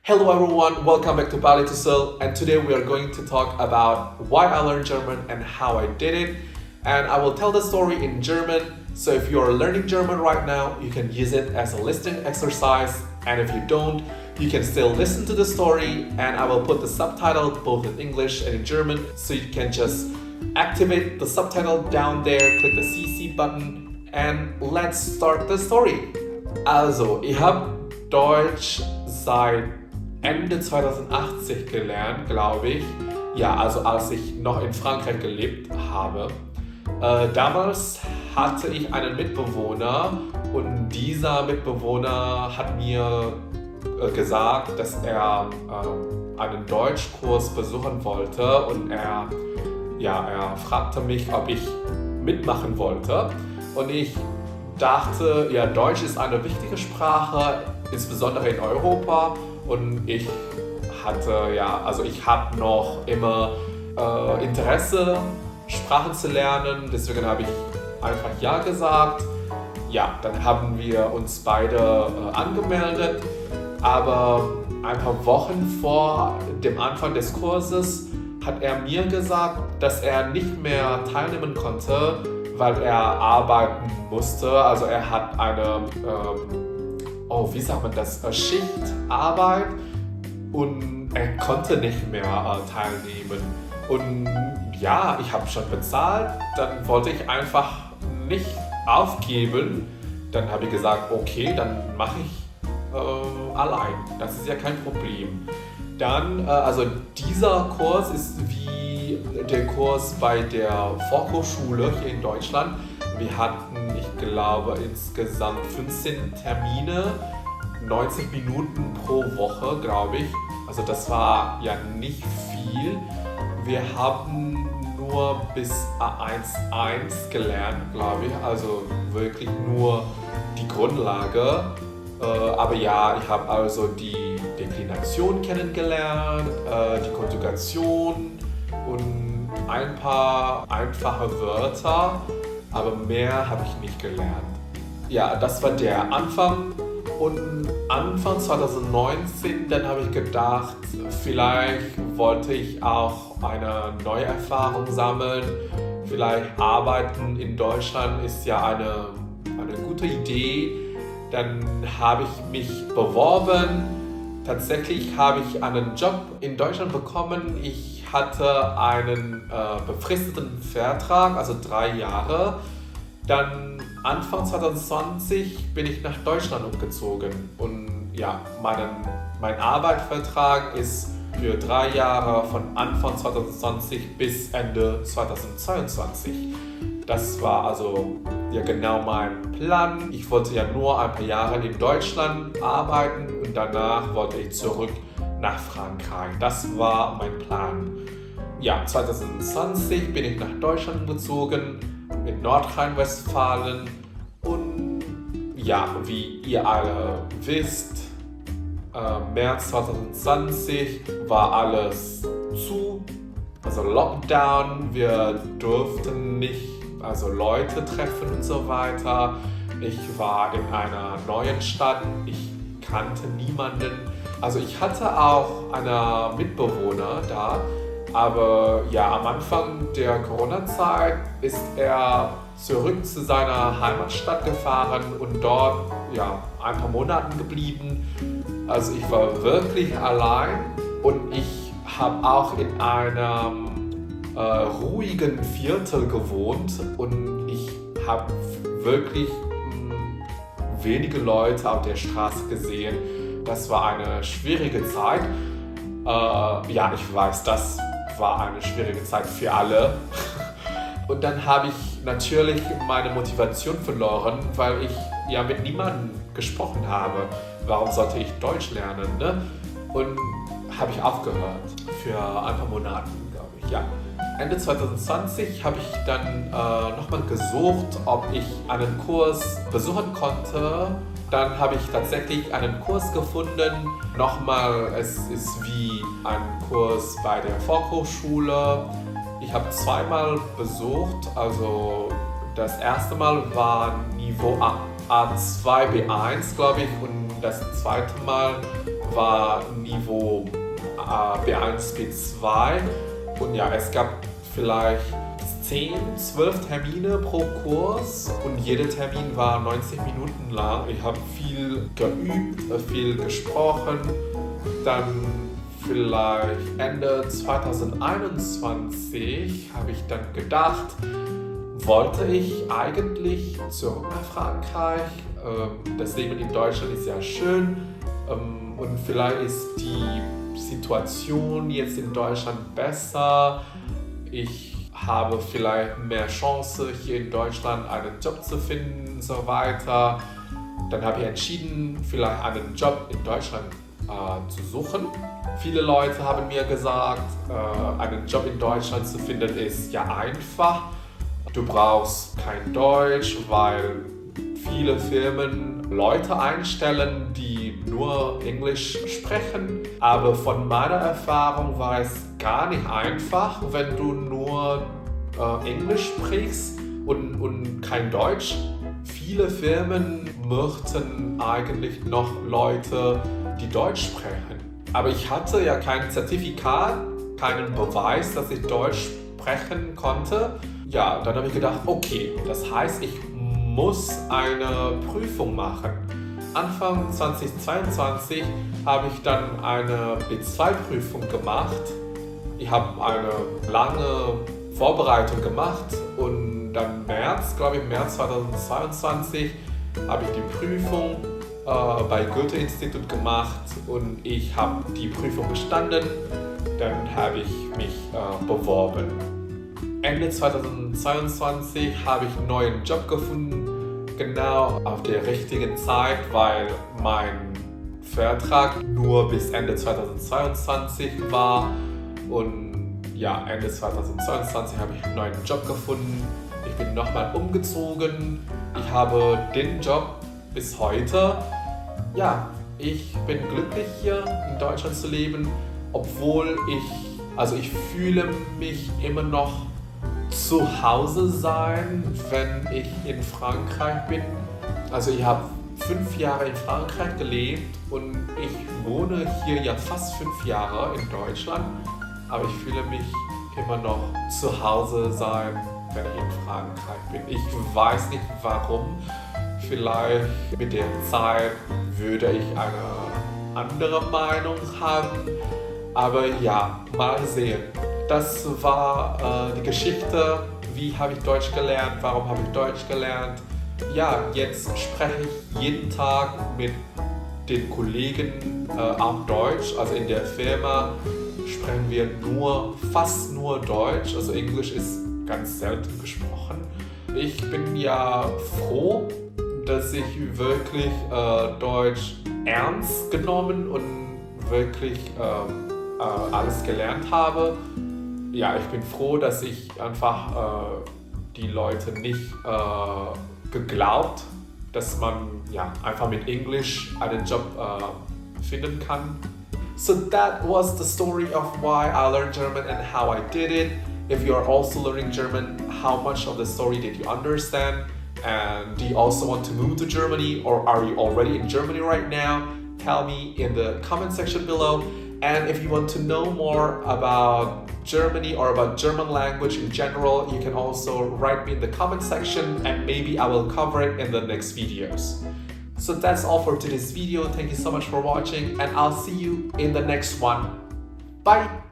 Hello everyone, welcome back to Bali to Seoul, and today we are going to talk about why I learned German and how I did it. And I will tell the story in German, so if you are learning German right now, you can use it as a listening exercise, and if you don't, you can still listen to the story, and I will put the subtitle both in English and in German, so you can just activate the subtitle down there, click the CC button, and let's start the story. Also, ich habe Deutsch seit Ende 2080 gelernt, glaube ich. Ja, also als ich noch in Frankreich gelebt habe. Damals hatte ich einen Mitbewohner und dieser Mitbewohner hat mir gesagt, dass er einen Deutschkurs besuchen wollte und er fragte mich, ob ich mitmachen wollte. Und ich dachte, ja, Deutsch ist eine wichtige Sprache, insbesondere in Europa. Und ich habe noch immer Interesse, Sprachen zu lernen. Deswegen habe ich einfach ja gesagt. Ja, dann haben wir uns beide angemeldet. Aber ein paar Wochen vor dem Anfang des Kurses hat er mir gesagt, dass er nicht mehr teilnehmen konnte, weil er arbeiten musste. Also er hat eine Schichtarbeit und er konnte nicht mehr teilnehmen. Und ja, ich habe schon bezahlt, dann wollte ich einfach nicht aufgeben. Dann habe ich gesagt, okay, dann mache ich allein. Das ist ja kein Problem. Dann, dieser Kurs ist wie der Kurs bei der Volkshochschule hier in Deutschland. Wir hatten, ich glaube, insgesamt 15 Termine, 90 Minuten pro Woche, glaube ich. Also das war ja nicht viel. Wir haben nur bis A1 gelernt, glaube ich. Also wirklich nur die Grundlage. Aber ja, ich habe also die Deklination kennengelernt, die Konjugation und ein paar einfache Wörter. Aber mehr habe ich nicht gelernt. Ja, das war der Anfang. Und Anfang 2019, dann habe ich gedacht, vielleicht wollte ich auch eine neue Erfahrung sammeln. Vielleicht arbeiten in Deutschland ist ja eine gute Idee. Dann habe ich mich beworben. Tatsächlich habe ich einen Job in Deutschland bekommen. Ich hatte einen befristeten Vertrag, also 3 Jahre. Dann Anfang 2020 bin ich nach Deutschland umgezogen. Und ja, mein Arbeitsvertrag ist für 3 Jahre von Anfang 2020 bis Ende 2022. Das war also ja genau mein Plan. Ich wollte ja nur ein paar Jahre in Deutschland arbeiten und danach wollte ich zurück nach Frankreich. Das war mein Plan. Ja, 2020 bin ich nach Deutschland gezogen, in Nordrhein-Westfalen. Und ja, wie ihr alle wisst, März 2020 war alles zu, also Lockdown. Wir durften nicht Leute treffen und so weiter. Ich war in einer neuen Stadt, ich kannte niemanden. Also ich hatte auch einen Mitbewohner da, aber ja, am Anfang der Corona-Zeit ist er zurück zu seiner Heimatstadt gefahren und dort ja, ein paar Monate geblieben. Also ich war wirklich allein und ich habe auch in einem ruhigen Viertel gewohnt und ich habe wirklich wenige Leute auf der Straße gesehen. Das war eine schwierige Zeit. Ja, ich weiß, das war eine schwierige Zeit für alle. Und dann habe ich natürlich meine Motivation verloren, weil ich ja mit niemandem gesprochen habe. Warum sollte ich Deutsch lernen? Ne? Und habe ich aufgehört für ein paar Monate, glaube ich. Ja. Ende 2020 habe ich dann nochmal gesucht, ob ich einen Kurs besuchen konnte. Dann habe ich tatsächlich einen Kurs gefunden. Nochmal, es ist wie ein Kurs bei der Volkshochschule. Ich habe 2-mal besucht. Also das erste Mal war Niveau A2, B1, glaube ich. Und das zweite Mal war Niveau B1, B2 und ja, es gab vielleicht 10, 12 Termine pro Kurs und jeder Termin war 90 Minuten lang. Ich habe viel geübt, viel gesprochen. Dann vielleicht Ende 2021 habe ich dann gedacht, wollte ich eigentlich zurück nach Frankreich. Das Leben in Deutschland ist ja schön und vielleicht ist die Situation jetzt in Deutschland besser. Ich habe vielleicht mehr Chance, hier in Deutschland einen Job zu finden und so weiter. Dann habe ich entschieden, vielleicht einen Job in Deutschland zu suchen. Viele Leute haben mir gesagt, einen Job in Deutschland zu finden ist ja einfach. Du brauchst kein Deutsch, weil viele Firmen Leute einstellen, die nur Englisch sprechen. Aber von meiner Erfahrung war es gar nicht einfach, wenn du nur Englisch sprichst und kein Deutsch. Viele Firmen möchten eigentlich noch Leute, die Deutsch sprechen. Aber ich hatte ja kein Zertifikat, keinen Beweis, dass ich Deutsch sprechen konnte. Ja, dann habe ich gedacht, okay, das heißt, ich muss eine Prüfung machen. Anfang 2022 habe ich dann eine B2-Prüfung gemacht. Ich habe eine lange Vorbereitung gemacht und dann März 2022, habe ich die Prüfung bei Goethe-Institut gemacht und ich habe die Prüfung bestanden. Dann habe ich mich beworben. Ende 2022 habe ich einen neuen Job gefunden, genau auf der richtigen Zeit, weil mein Vertrag nur bis Ende 2022 war und ja, Ende 2022 habe ich einen neuen Job gefunden. Ich bin nochmal umgezogen. Ich habe den Job bis heute. Ja, ich bin glücklich hier in Deutschland zu leben, obwohl ich fühle mich immer noch zu Hause sein, wenn ich in Frankreich bin. Also ich habe 5 Jahre in Frankreich gelebt und ich wohne hier ja fast 5 Jahre in Deutschland, aber ich fühle mich immer noch zu Hause sein, wenn ich in Frankreich bin. Ich weiß nicht warum. Vielleicht mit der Zeit würde ich eine andere Meinung haben, aber ja, mal sehen. Das war die Geschichte, wie habe ich Deutsch gelernt, warum habe ich Deutsch gelernt. Ja, jetzt spreche ich jeden Tag mit den Kollegen auf Deutsch, also in der Firma sprechen wir fast nur Deutsch, also Englisch ist ganz selten gesprochen. Ich bin ja froh, dass ich wirklich Deutsch ernst genommen und wirklich alles gelernt habe. Ja, ich bin froh, dass ich einfach die Leute nicht geglaubt, dass man ja einfach mit Englisch einen Job finden kann. So that was the story of why I learned German and how I did it. If you are also learning German, how much of the story did you understand? And do you also want to move to Germany, or are you already in Germany right now? Tell me in the comment section below. And if you want to know more about Germany or about German language in general, you can also write me in the comment section and maybe I will cover it in the next videos. So that's all for today's video. Thank you so much for watching and I'll see you in the next one. Bye!